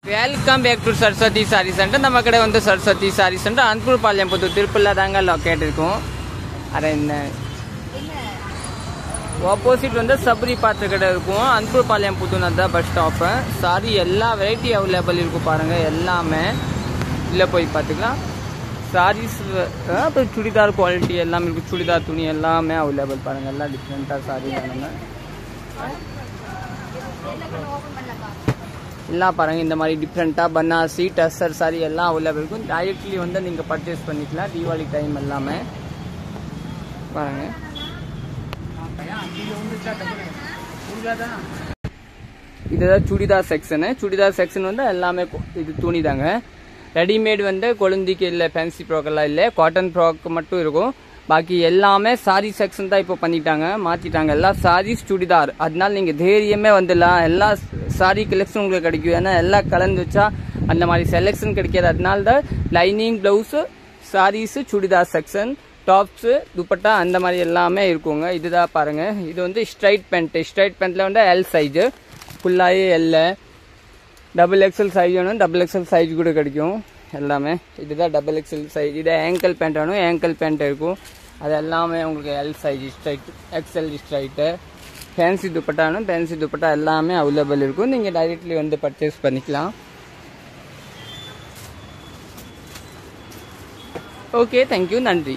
Welcome back to Saraswati Saree Center. நம்ம கடை வந்து Saraswati Saree Center அன்பூர் பாளையம்புத்தூர் திருப்பூர்ல தாங்க லொகேட் இருக்கும். அரை என்ன ஆப்போசிட் வந்து சபரி பாத்திர கடை இருக்கும். அன்பூர் பாளையம்புத்தூர் அந்த பஸ் ஸ்டாப். சாரி எல்லா வெரைட்டி அவைலபிள் இருக்கும் பாருங்க. எல்லாமே இல்ல போய் பார்த்துக்கலாம். சாரீஸ் அப்புறம் சுடிதார் குவாலிட்டி எல்லாமே இருக்கு. சுடிதார் துணி எல்லாமே அவைலபிள் பாருங்க. எல்லாம் டிஃப்ரெண்டா சாரி வேணுங்க. எல்லாம் பாருங்க இந்த மாதிரி டிஃப்ரெண்டா பனாரசி டஸ்ஸர் சாரி எல்லாம் அவைலபிள் இருக்கும். டைரக்ட்லி வந்து நீங்க பர்ச்சேஸ் பண்ணிக்கலாம். தீபாவளி டைம் எல்லாமே பாருங்க. இதுதான் சுடிதார் செக்ஷனு. சுடிதார் செக்ஷன் வந்து எல்லாமே இது துணி தாங்க. ரெடிமேட் வந்து குழந்தைக்கு இல்லை, ஃபேன்சி ஃப்ராக்கெல்லாம் இல்லை, காட்டன் ஃப்ராக் மட்டும் இருக்கும். பாக்கி எல்லாமே சாரி செக்ஷன் தான் இப்போ பண்ணிட்டாங்க, மாத்திட்டாங்க. எல்லாம் சாரீஸ் சுடிதார். அதனால நீங்க தைரியமே வந்துடலாம். எல்லா சாரி கலெக்ஷன் உங்களுக்கு கிடைக்கும். ஏன்னா எல்லாம் கலந்து வச்சா அந்த மாதிரி செலெக்ஷன் கிடைக்காது. அதனால தான் lining blouse, sarees, churidar section, tops, dupatta அந்த மாதிரி எல்லாமே இருக்குங்க. இதுதான் பாருங்க. இது வந்து ஸ்ட்ரைட் பேண்ட். ஸ்ட்ரைட் பேண்ட்ல வந்து எல் சைஜ் ஃபுல்லாகவே எல்ல. டபுள் எக்ஸல் சைஸ் வேணும், டபுள் எக்ஸல் சைஸ் கூட கிடைக்கும் எல்லாமே. இதுதான் டபுள் எக்ஸல் சைஸ். இது ஆங்கிள் பேண்ட் வேணும், ஆங்கிள் பேண்ட் இருக்கும். அது எல்லாமே உங்களுக்கு L size straight, XL straight. Fancy dupatta வேணும், ஃபேன்சி துப்பட்டா எல்லாமே அவைலபிள் இருக்கும். நீங்கள் டைரெக்ட்லி வந்து பர்ச்சேஸ் பண்ணிக்கலாம். ஓகே, தேங்க்யூ, நன்றி.